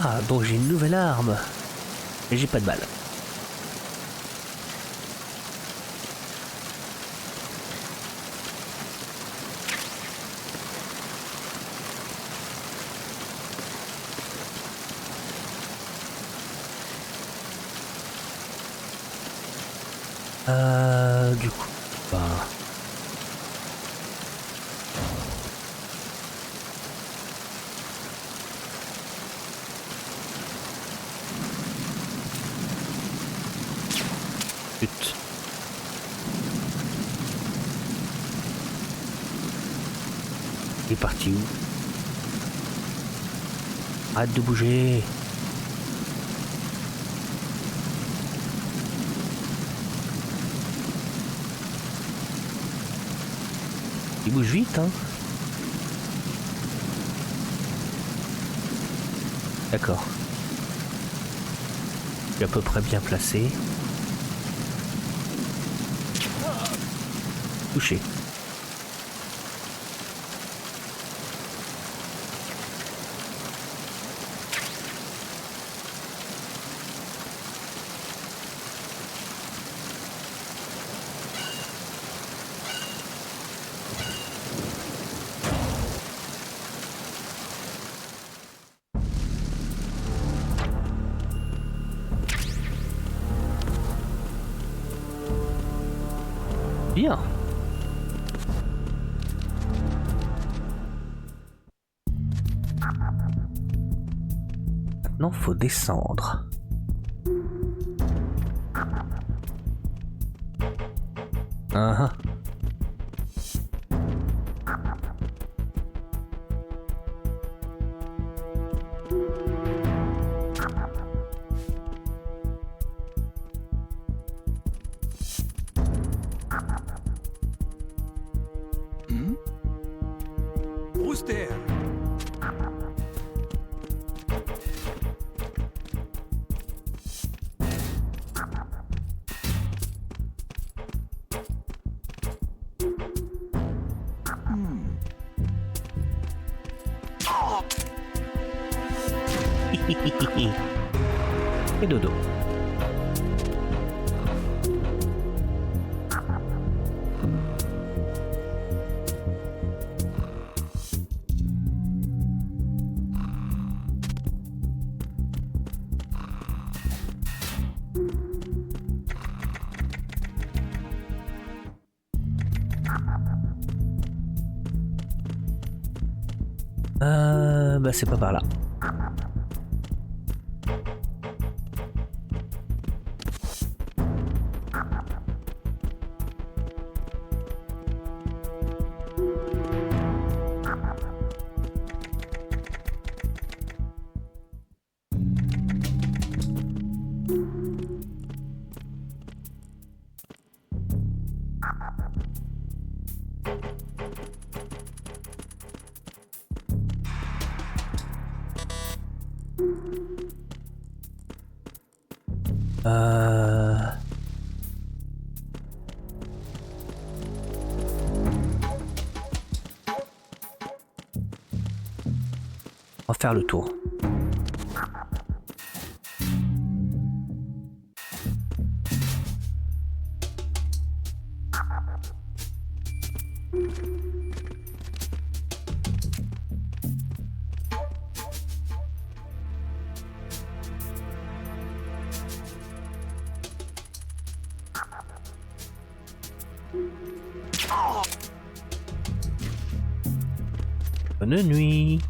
Ah, donc j'ai une nouvelle arme. Et j'ai pas de balles. Du coup, bah... Pute. Il est parti où? Arrête de bouger. Il bouge vite, hein. D'accord. Je suis à peu près bien placé. Touché. Bien. Maintenant, faut descendre. Ah. Et dodo. Bah c'est pas par là. On va faire le tour. Bonne nuit.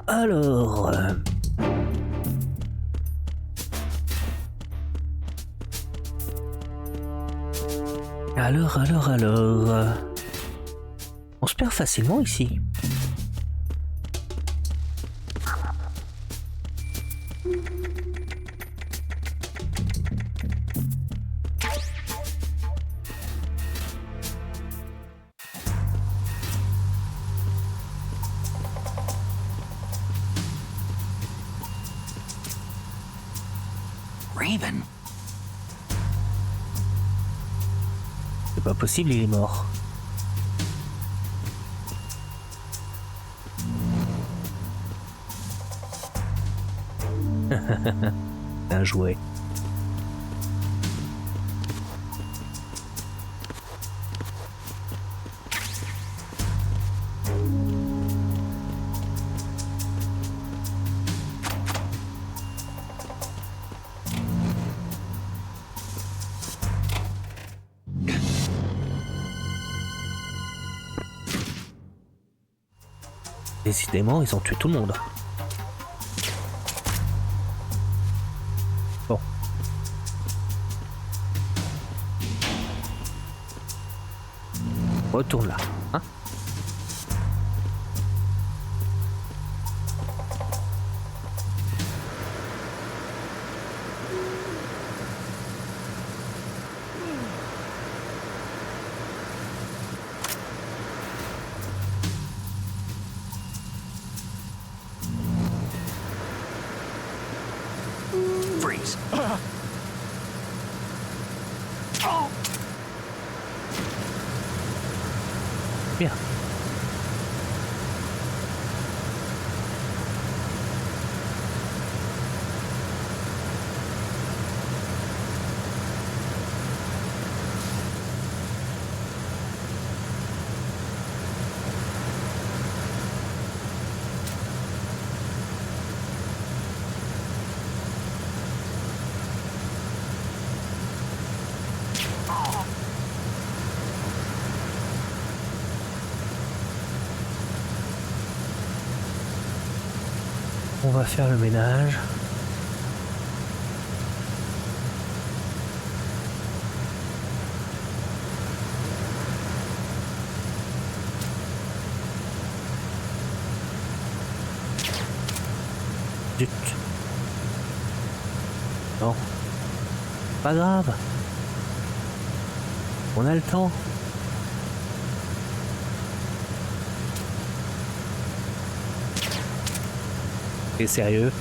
Alors... Alors... On se perd facilement ici. Raven. C'est pas possible, il est mort. Un jouet. Décidément, ils ont tué tout le monde. Bon. Retourne là, hein? Freeze. Bien. On va faire le ménage. Zut. Non. Pas grave. On a le temps. T'es sérieux?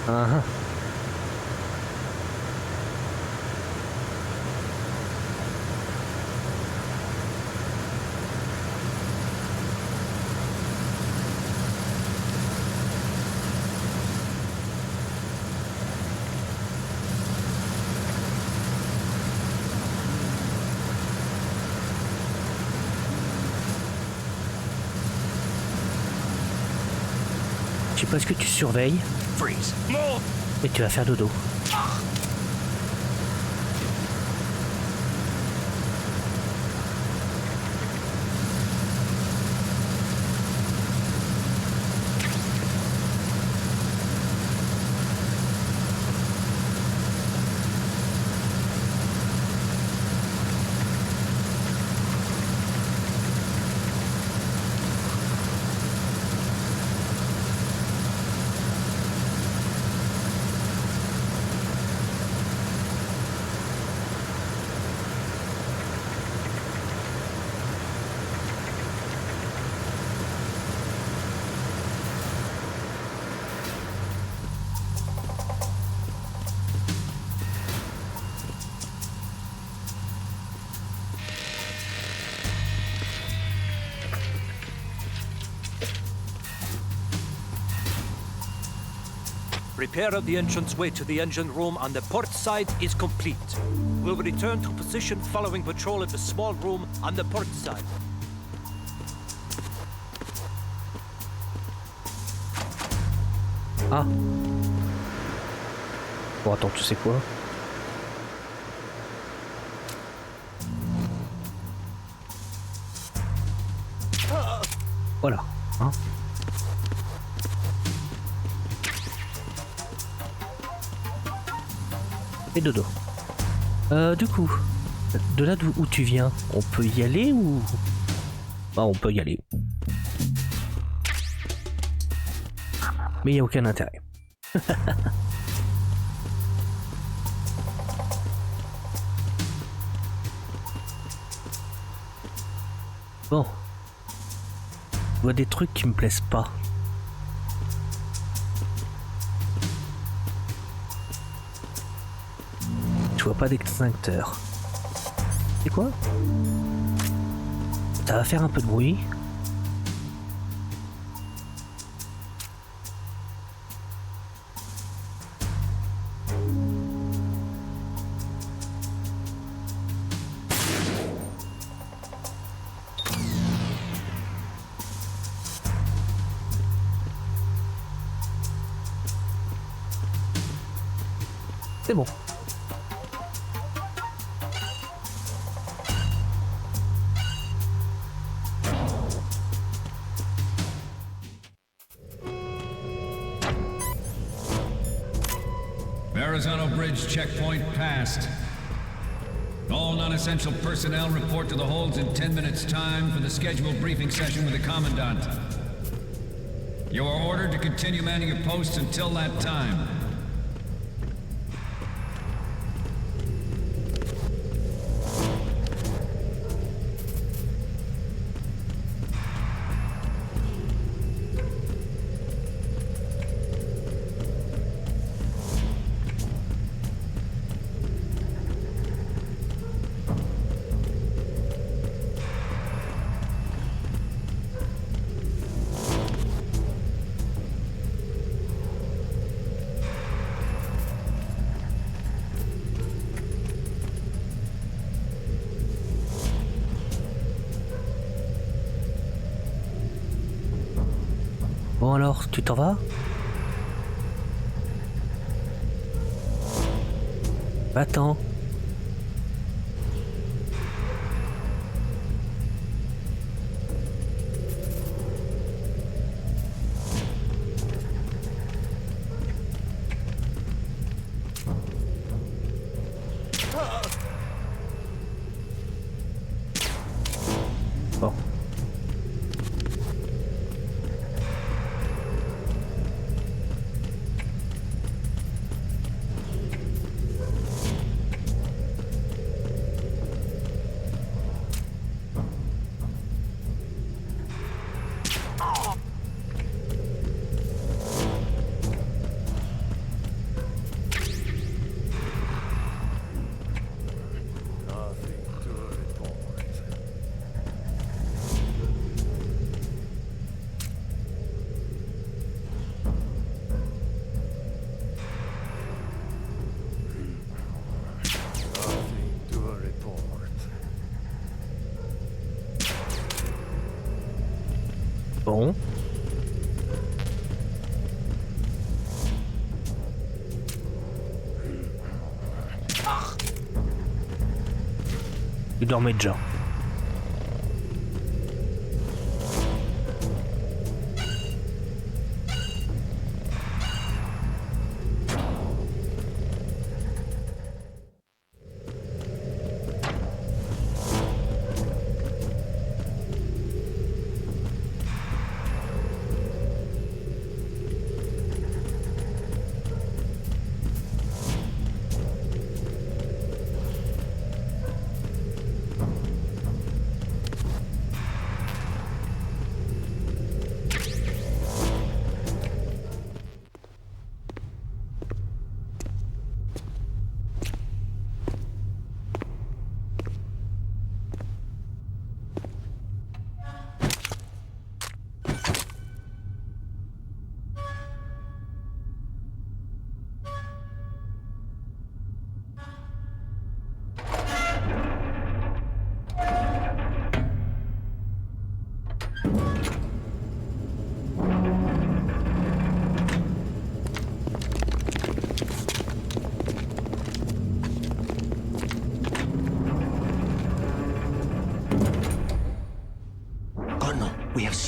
Uh-huh. Je sais pas ce que tu surveilles, Freeze. mais tu vas faire dodo. Repair of the entranceway to the engine room on the port side is complete. We'll return to position following patrol of the small room on the port side. Ah. Bon, attends, tu sais quoi? Voilà. Hein? Et dodo. Du coup, de là d'où tu viens, on peut y aller ou... Ah, on peut y aller. Mais il n'y a aucun intérêt. Bon. Je vois des trucs qui me plaisent pas. Je vois pas d'extincteur. C'est quoi? Ça va faire un peu de bruit. C'est bon. Verrazano Bridge checkpoint passed. All non-essential personnel report to the holds in 10 minutes' time for the scheduled briefing session with the Commandant. You are ordered to continue manning your posts until that time. Bon alors, tu t'en vas? Va-t'en. Bon. Bon. Il dormait déjà.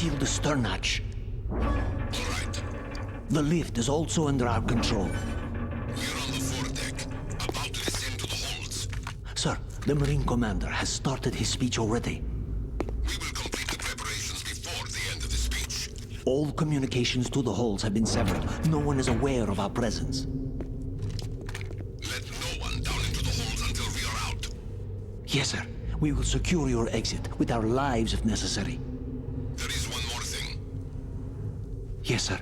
seal the stern hatch. All right. The lift is also under our control. We're on the foredeck, about to descend to the holds. Sir, the Marine Commander has started his speech already. We will complete the preparations before the end of the speech. All communications to the holds have been severed. No one is aware of our presence. Let no one down into the holds until we are out. Yes, sir. We will secure your exit with our lives if necessary. There is one more thing. Yes, sir.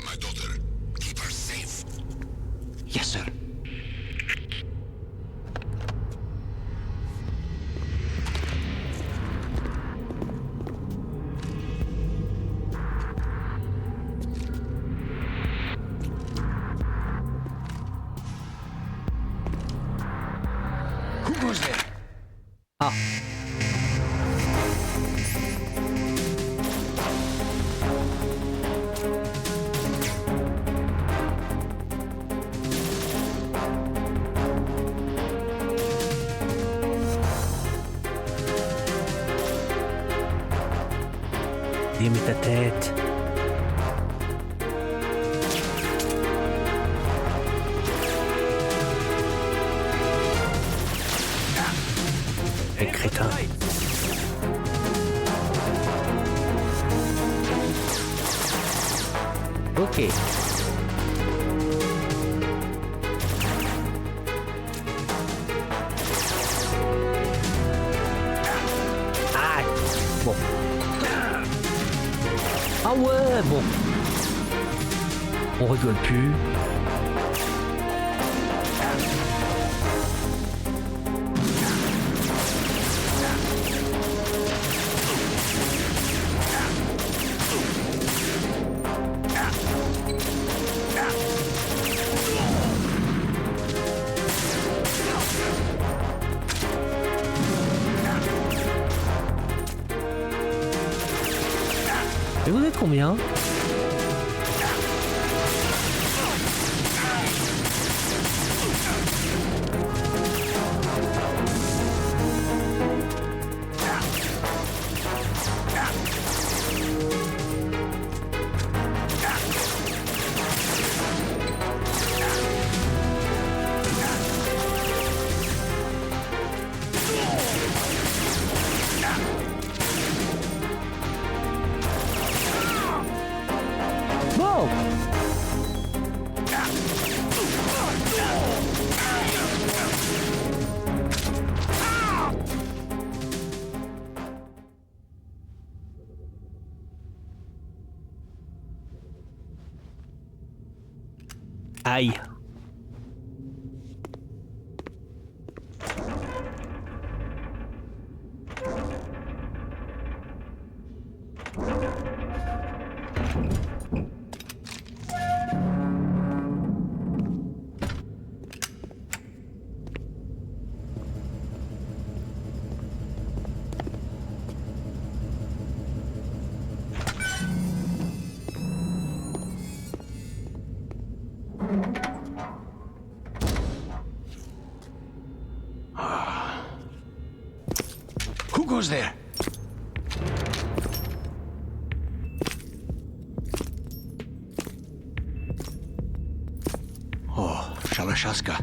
My daughter, keep her safe. Yes, sir. Who goes there? Ah. Dis-moi ta tête. Les crétins. Ok. Ah. Bon. Ah ouais, bon. On rigole plus. Et vous êtes combien? Bon. Aïe. Who goes there? Oh, Shalashaska.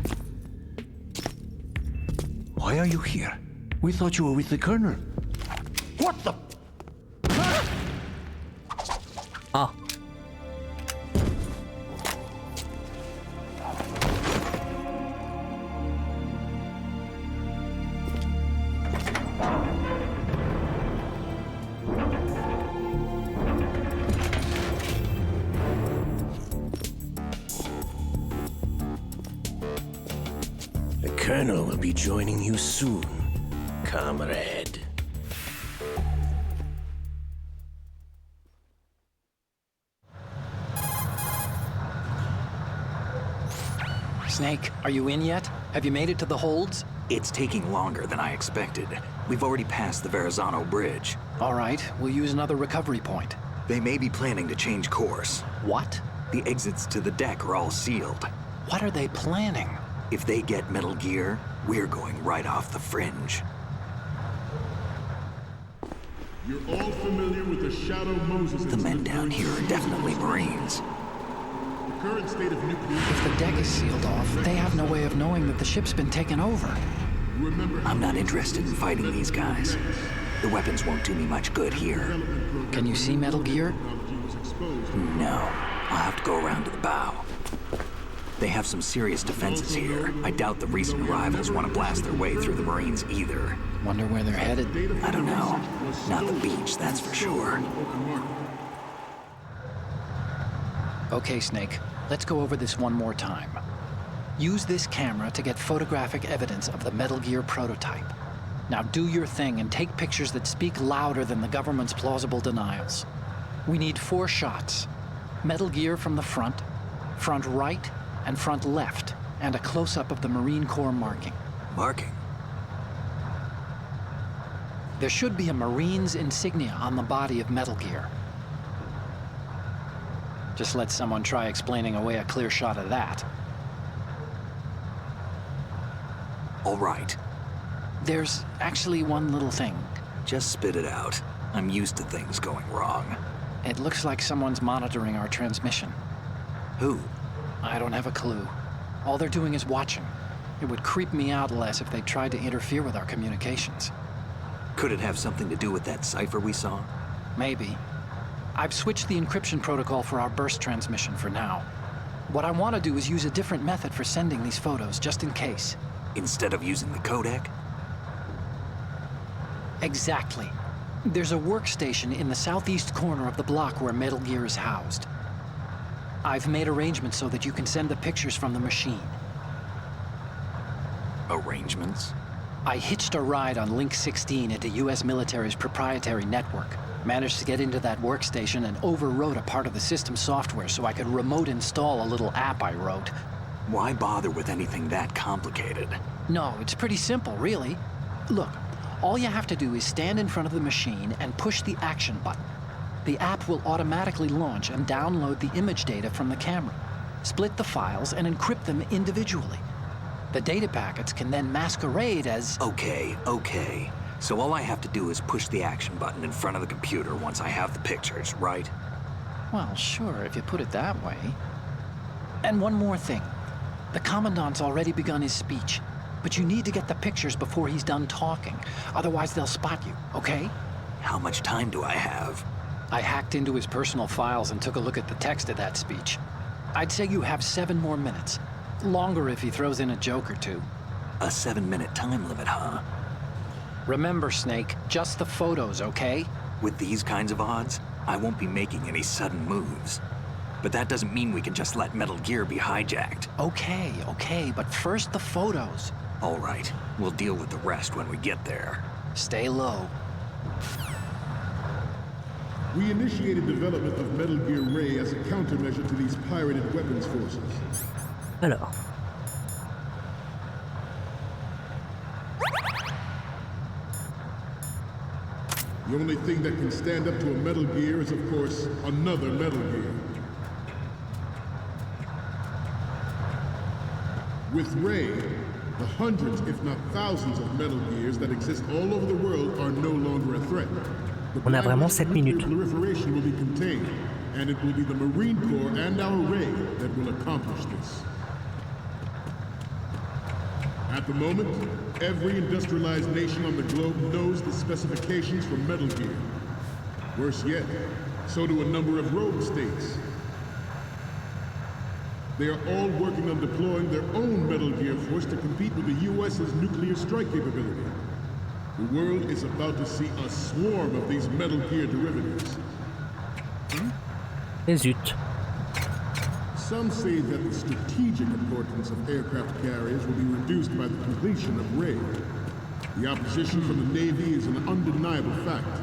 Why are you here? We thought you were with the Colonel. What the? Ah. The Colonel will be joining you soon, comrade. Snake, are you in yet? Have you made it to the holds? It's taking longer than I expected. We've already passed the Verrazano Bridge. All right, we'll use another recovery point. They may be planning to change course. What? The exits to the deck are all sealed. What are they planning? If they get Metal Gear, we're going right off the fringe. You're all familiar with the Shadow Moses. The men down here are definitely Marines. The current state of nuclear. If the deck is sealed off, they have no way of knowing that the ship's been taken over. Remember, I'm not interested in fighting these guys. The weapons won't do me much good here. Can you see Metal Gear? No. I'll have to go around to the bow. They have some serious defenses here. I doubt the recent arrivals want to blast their way through the Marines either. Wonder where they're headed. I don't know. Not the beach, that's for sure. Okay, Snake. Let's go over this one more time. Use this camera to get photographic evidence of the Metal Gear prototype. Now do your thing and take pictures that speak louder than the government's plausible denials. We need 4 shots. Metal Gear from the front right, and front left, and a close-up of the Marine Corps marking. Marking? There should be a Marine's insignia on the body of Metal Gear. Just let someone try explaining away a clear shot of that. All right. There's actually one little thing. Just spit it out. I'm used to things going wrong. It looks like someone's monitoring our transmission. Who? I don't have a clue. All they're doing is watching. It would creep me out less if they tried to interfere with our communications. Could it have something to do with that cipher we saw? Maybe. I've switched the encryption protocol for our burst transmission for now. What I want to do is use a different method for sending these photos, just in case. Instead of using the codec? Exactly. There's a workstation in the southeast corner of the block where Metal Gear is housed. I've made arrangements so that you can send the pictures from the machine. Arrangements? I hitched a ride on Link 16 into US military's proprietary network. Managed to get into that workstation and overwrote a part of the system software so I could remote install a little app I wrote. Why bother with anything that complicated? No, it's pretty simple, really. Look, all you have to do is stand in front of the machine and push the action button. The app will automatically launch and download the image data from the camera, split the files, and encrypt them individually. The data packets can then masquerade as... Okay. So all I have to do is push the action button in front of the computer once I have the pictures, right? Well, sure, if you put it that way. And one more thing. The Commandant's already begun his speech, but you need to get the pictures before he's done talking. Otherwise, they'll spot you, okay? How much time do I have? I hacked into his personal files and took a look at the text of that speech. I'd say you have 7 more minutes. Longer if he throws in a joke or two. A 7-minute time limit, huh? Remember, Snake, just the photos, okay? With these kinds of odds, I won't be making any sudden moves. But that doesn't mean we can just let Metal Gear be hijacked. Okay, but first the photos. All right, we'll deal with the rest when we get there. Stay low. We initiated development of Metal Gear Ray as a countermeasure to these pirated weapons forces. Alors. The only thing that can stand up to a Metal Gear is, of course, another Metal Gear. With Ray, the hundreds, if not thousands, of Metal Gears that exist all over the world are no longer a threat. On a vraiment 7 minutes. Proliferation will be contained, and it will be the Marine Corps and our Ray that will accomplish this. At the moment, every industrialized nation on the globe knows the specifications for Metal Gear. Worse yet, so do a number of rogue states. They are all working on deploying their own Metal Gear force to compete with the US's nuclear strike capability. The world is about to see a swarm of these Metal Gear derivatives. Et zut. Some say that the strategic importance of aircraft carriers will be reduced by the completion of Ray. The opposition from the Navy is an undeniable fact.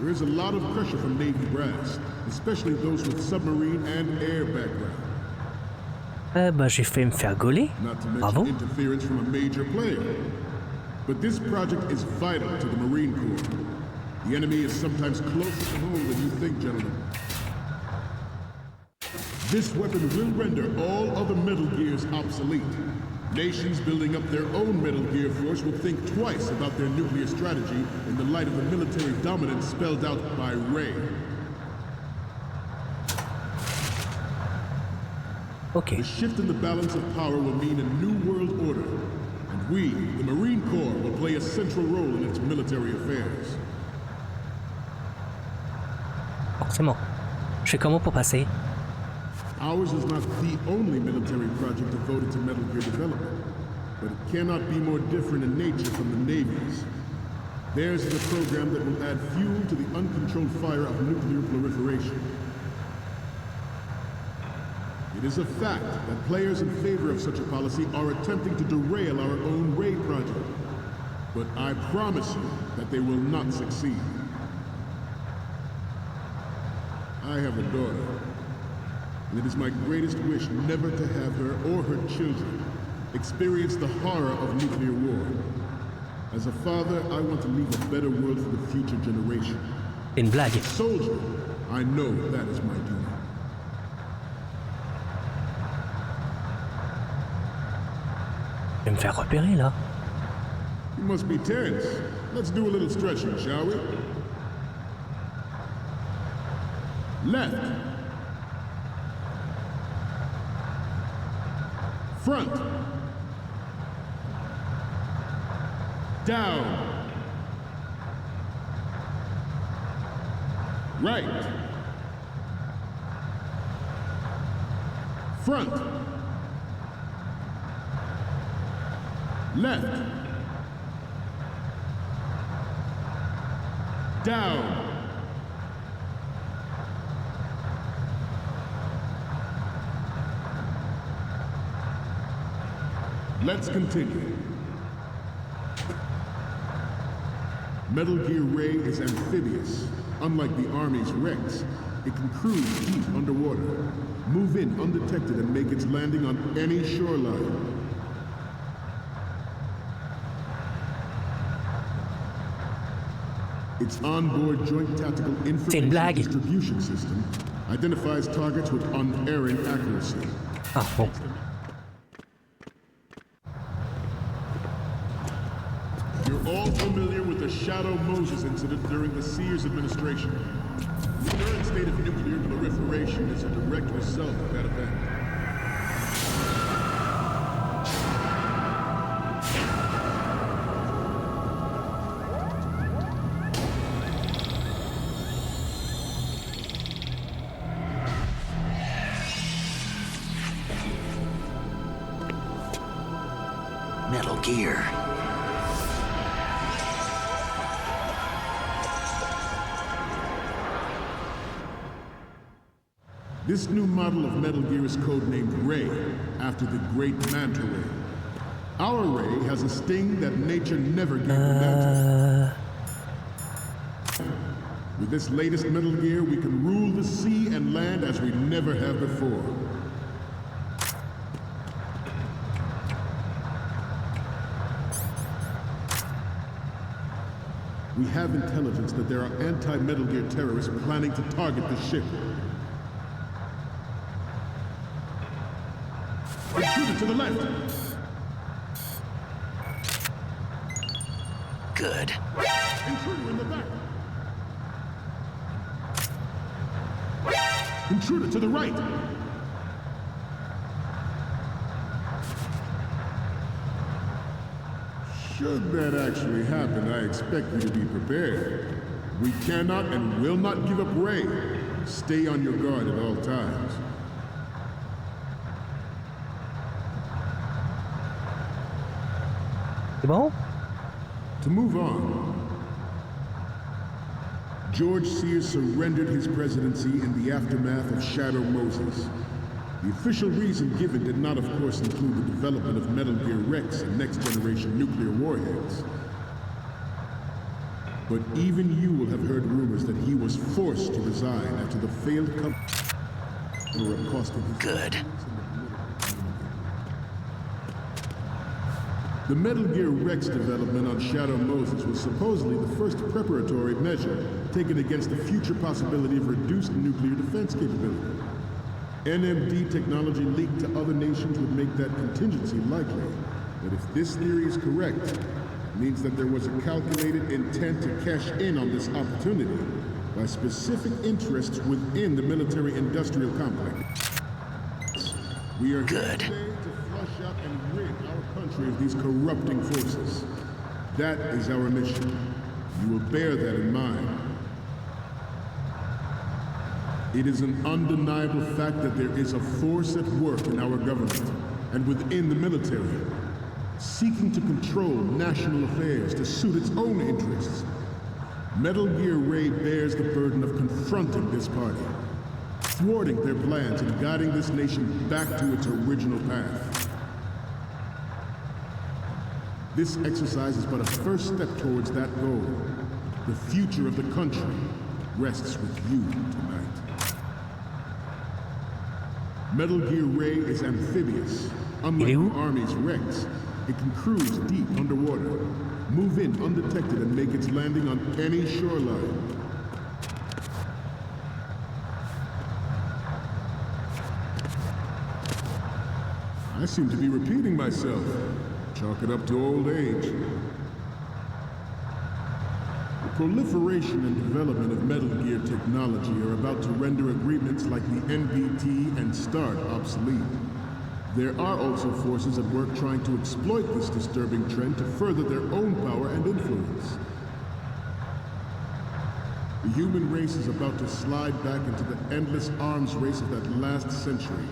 There is a lot of pressure from Navy brass, especially those with submarine and air background. J'ai fait me faire gauler. Not to mention Bravo. interference from a major player. But this project is vital to the Marine Corps. The enemy is sometimes closer to home than you think, gentlemen. This weapon will render all other Metal Gears obsolete. Nations building up their own Metal Gear force will think twice about their nuclear strategy in the light of the military dominance spelled out by Ray. Ok. The shift in the balance of power will mean a new world order, and we, the Marine Corps, will play a central role in its military affairs. Forcément. Je fais comment pour passer? Ours is not the only military project devoted to Metal Gear development, but it cannot be more different in nature from the Navy's. Theirs is a program that will add fuel to the uncontrolled fire of nuclear proliferation. It is a fact that players in favor of such a policy are attempting to derail our own Ray project, but I promise you that they will not succeed. I have a daughter, and it is my greatest wish never to have her or her children experience the horror of nuclear war. As a father, I want to leave a better world for the future generation. Une blague. As a soldier, I know that is my duty. Je vais me faire repérer là. You must be tense. Let's do a little stretching, shall we? Left. Front. Down. Right. Front. Left. Down. Let's continue. Metal Gear Ray is amphibious. Unlike the Army's Rex, it can cruise deep underwater, move in undetected and make its landing on any shoreline. Its onboard joint tactical information distribution system identifies targets with unerring accuracy. Ah bon. You're all familiar with the Shadow Moses incident during the Sears administration. The current state of nuclear proliferation is a direct result of that event. Metal Gear. This new model of Metal Gear is codenamed Ray, after the great Manta Ray. Our Ray has a sting that nature never gave Manta. With this latest Metal Gear, we can rule the sea and land as we never have before. We have intelligence that there are anti-Metal Gear terrorists planning to target the ship. Intruder to the left! Good. Intruder in the back! Intruder to the right! Should that actually happen, I expect you to be prepared. We cannot and will not give up Ray. Stay on your guard at all times. C'est bon? To move on, George Sears surrendered his presidency in the aftermath of Shadow Moses. The official reason given did not, of course, include the development of Metal Gear Rex and next-generation nuclear warheads. But even you will have heard rumors that he was forced to resign after the failed company were accosted. Good. The Metal Gear Rex development on Shadow Moses was supposedly the first preparatory measure taken against the future possibility of reduced nuclear defense capability. NMD technology leaked to other nations would make that contingency likely. But if this theory is correct, it means that there was a calculated intent to cash in on this opportunity by specific interests within the military-industrial complex. We are here today to flush out and rid our country of these corrupting forces. That is our mission. You will bear that in mind. It is an undeniable fact that there is a force at work in our government and within the military, seeking to control national affairs to suit its own interests. Metal Gear Ray bears the burden of confronting this party, thwarting their plans and guiding this nation back to its original path. This exercise is but a first step towards that goal. The future of the country rests with you tonight. Metal Gear Ray is amphibious. Unlike the Army's Rex, it can cruise deep underwater, move in undetected and make its landing on any shoreline. I seem to be repeating myself. Chalk it up to old age. The proliferation and development of Metal Gear technology are about to render agreements like the NPT and START obsolete. There are also forces at work trying to exploit this disturbing trend to further their own power and influence. The human race is about to slide back into the endless arms race of that last century,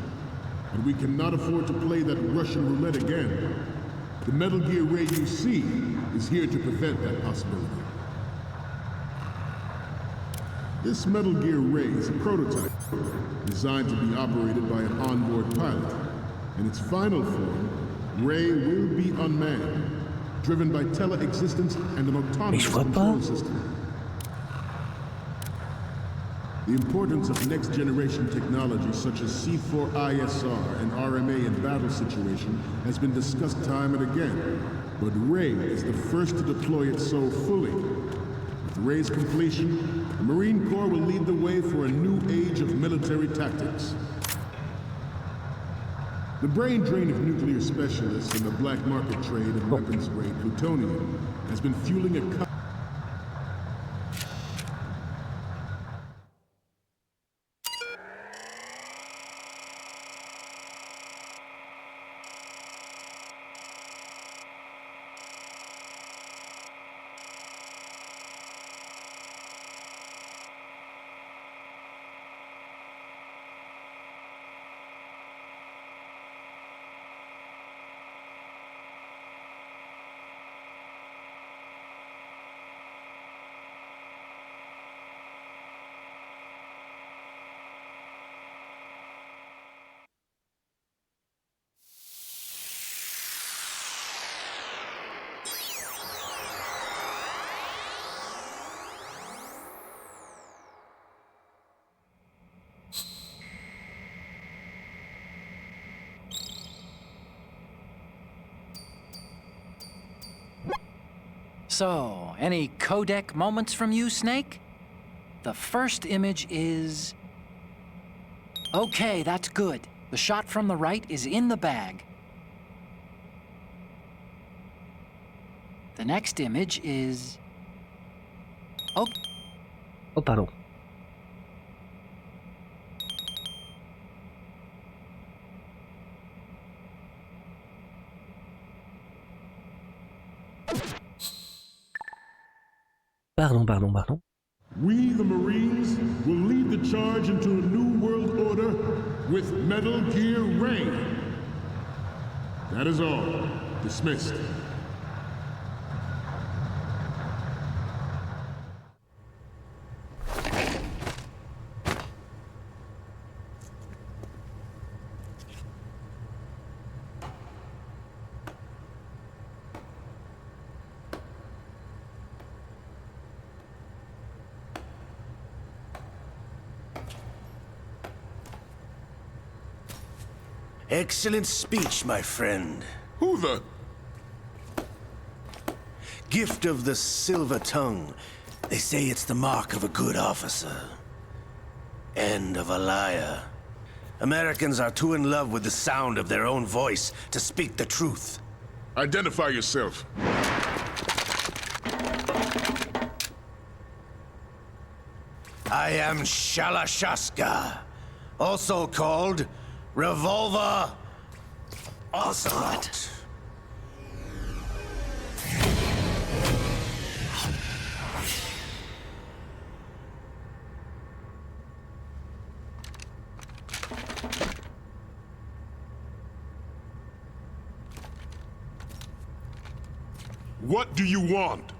and we cannot afford to play that Russian roulette again. The Metal Gear Ray you see is here to prevent that possibility. This Metal Gear Ray is a prototype, designed to be operated by an onboard pilot. In its final form, Ray will be unmanned, driven by tele-existence and an autonomous control system. The importance of next-generation technology such as C4ISR and RMA in battle situation has been discussed time and again, but Ray is the first to deploy it so fully. With Ray's completion, the Marine Corps will lead the way for a new age of military tactics. The brain drain of nuclear specialists and the black market trade of weapons-grade plutonium has been fueling a So, any codec moments from you, Snake? The first image is... Okay, that's good. The shot from the right is in the bag. The next image is... Oh, pardon. Pardon. We, the Marines, will lead the charge into a new world order with Metal Gear Ray. That is all. Dismissed. Excellent speech, my friend. Who the... Gift of the silver tongue. They say it's the mark of a good officer. End of a liar. Americans are too in love with the sound of their own voice to speak the truth. Identify yourself. I am Shalashaska, also called Revolver Ocelot. What do you want?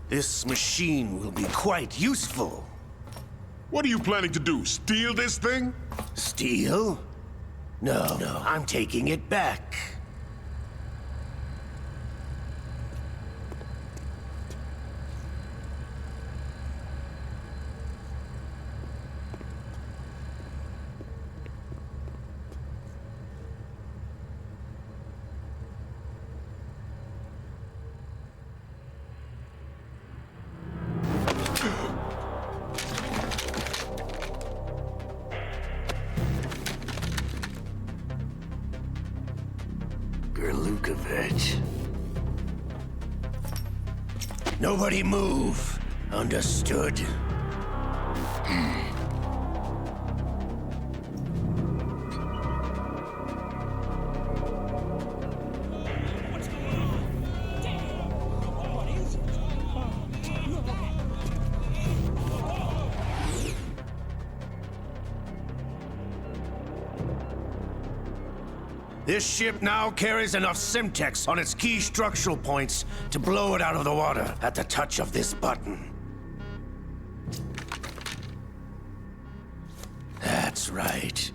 This machine will be quite useful. What are you planning to do? Steal this thing? Steal? No, I'm taking it back. Nobody move. Understood? This ship now carries enough Simtex on its key structural points to blow it out of the water at the touch of this button. That's right.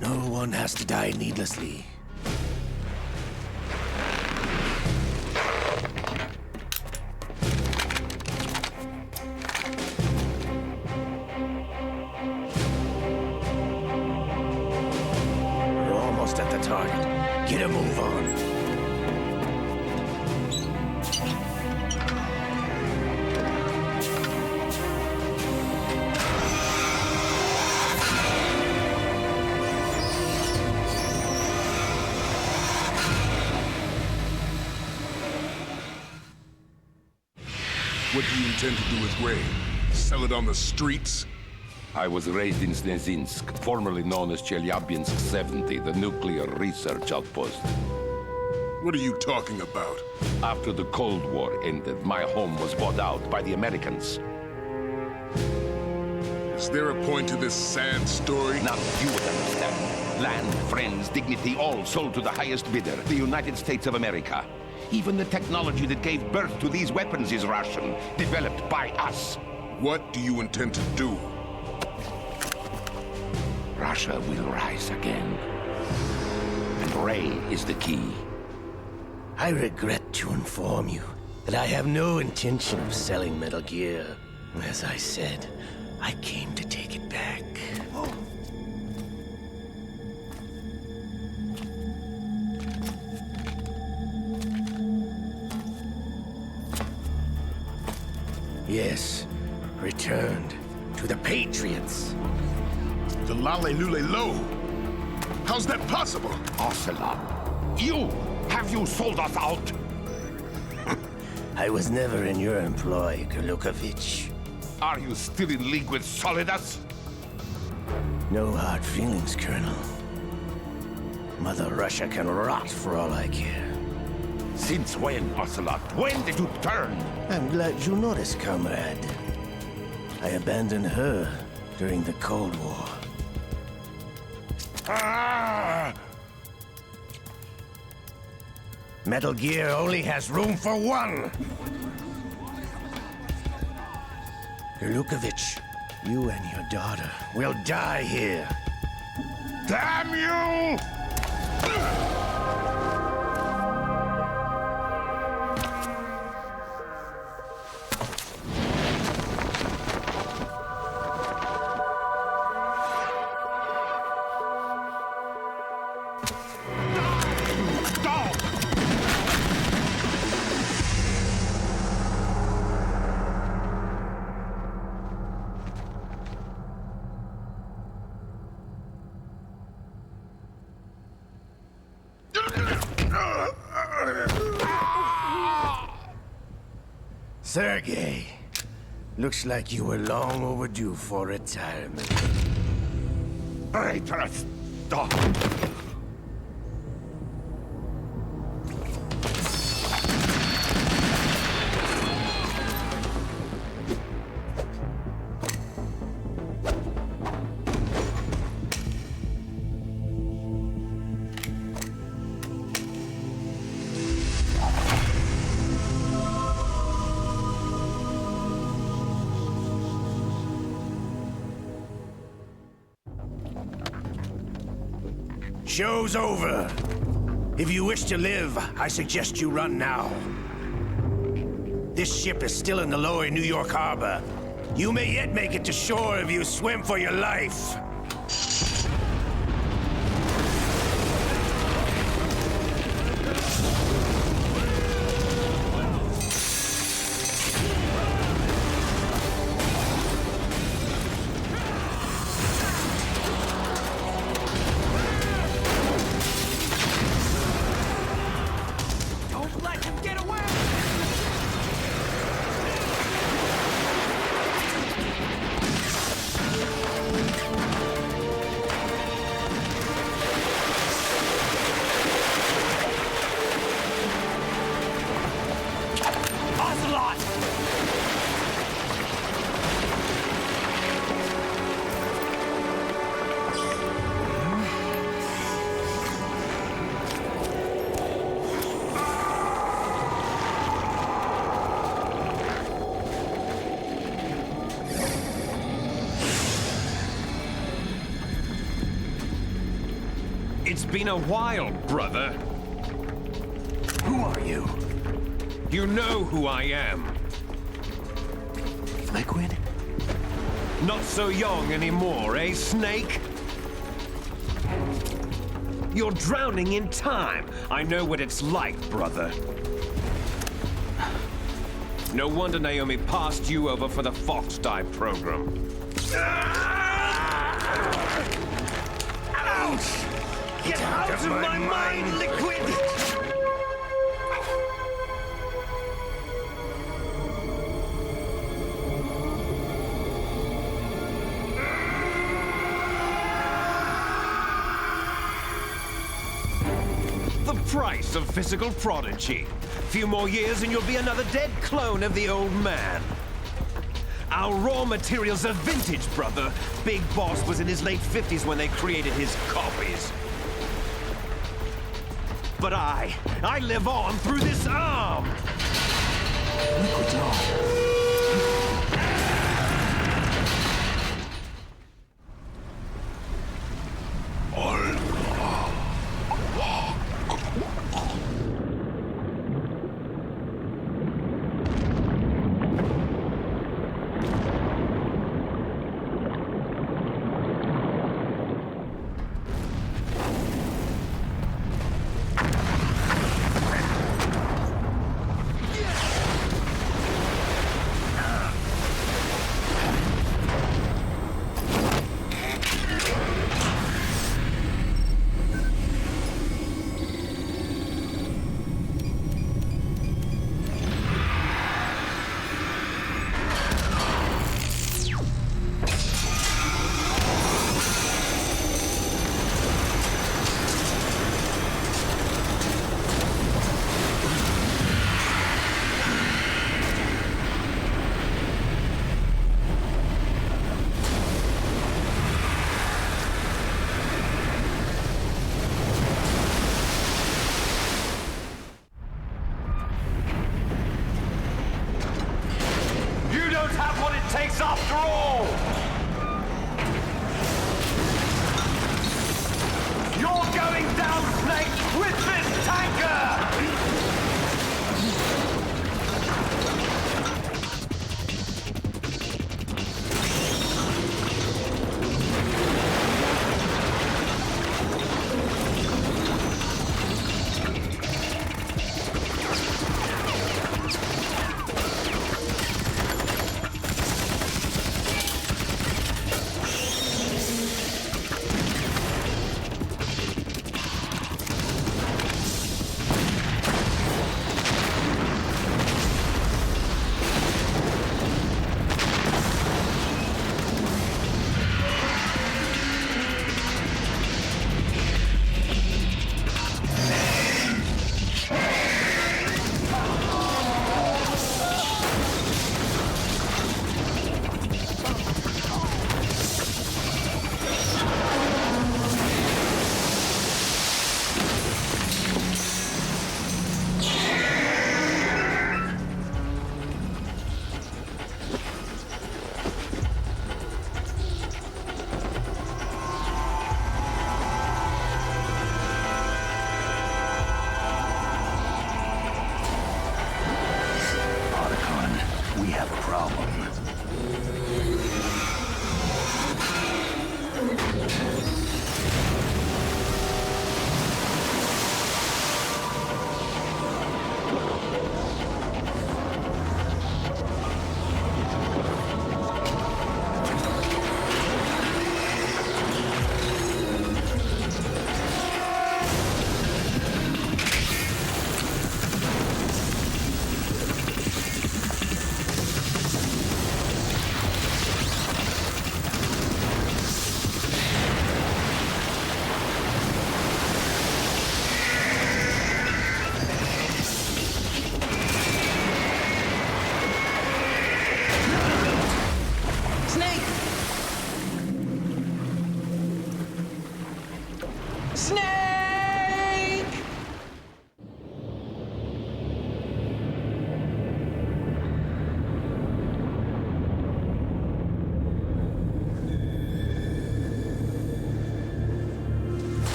No one has to die needlessly. We're almost at the target. Get a move on. What do you intend to do with Ray? Sell it on the streets? I was raised in Snezinsk, formerly known as Chelyabinsk 70, the nuclear research outpost. What are you talking about? After the Cold War ended, my home was bought out by the Americans. Is there a point to this sad story? Now you would understand. Land, friends, dignity, all sold to the highest bidder, the United States of America. Even the technology that gave birth to these weapons is Russian, developed by us. What do you intend to do? Russia will rise again. And Ray is the key. I regret to inform you that I have no intention of selling Metal Gear. As I said, I came to take it back. Yes, returned to the Patriots. The Lale Lule Lo? How's that possible? Ocelot, have you sold us out? I was never in your employ, Golukovich. Are you still in league with Solidus? No hard feelings, Colonel. Mother Russia can rot for all I care. Since when, Ocelot? When did you turn? I'm glad you noticed, comrade. I abandoned her during the Cold War. Ah! Metal Gear only has room for one! Golukovich, you and your daughter will die here. Damn you! Sergei, looks like you were long overdue for retirement. Traitorous dog! Show's over. If you wish to live, I suggest you run now. This ship is still in the lower New York harbor. You may yet make it to shore if you swim for your life. It's been a while, brother. Who are you? You know who I am. Liquid? Not so young anymore, eh, Snake? You're drowning in time. I know what it's like, brother. No wonder Naomi passed you over for the Fox Dive program. Ouch! Get out of my mind, Liquid! The price of physical prodigy. Few more years and you'll be another dead clone of the old man. Our raw materials are vintage, brother. Big Boss was in his late 50s when they created his copies. But I live on through this arm! Liquid's on.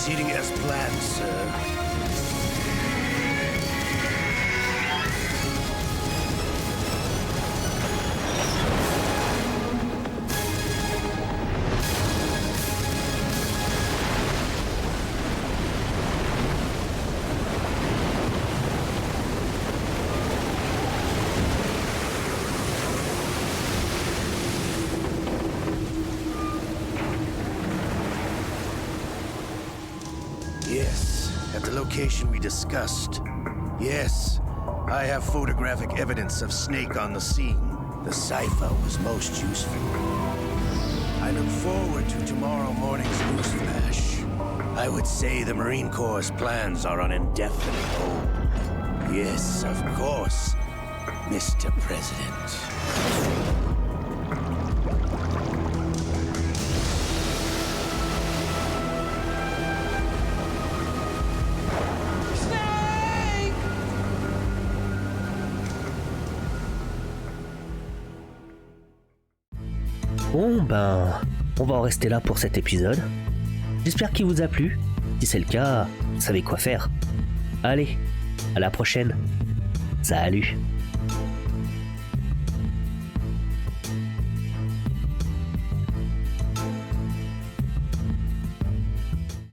Proceeding as planned, sir. Yes, at the location we discussed. Yes, I have photographic evidence of Snake on the scene. The cipher was most useful. I look forward to tomorrow morning's news flash. I would say the Marine Corps' plans are on indefinite hold. Yes, of course, Mr. President. Bon ben, on va en rester là pour cet épisode. J'espère qu'il vous a plu. Si c'est le cas, vous savez quoi faire. Allez, à la prochaine. Salut.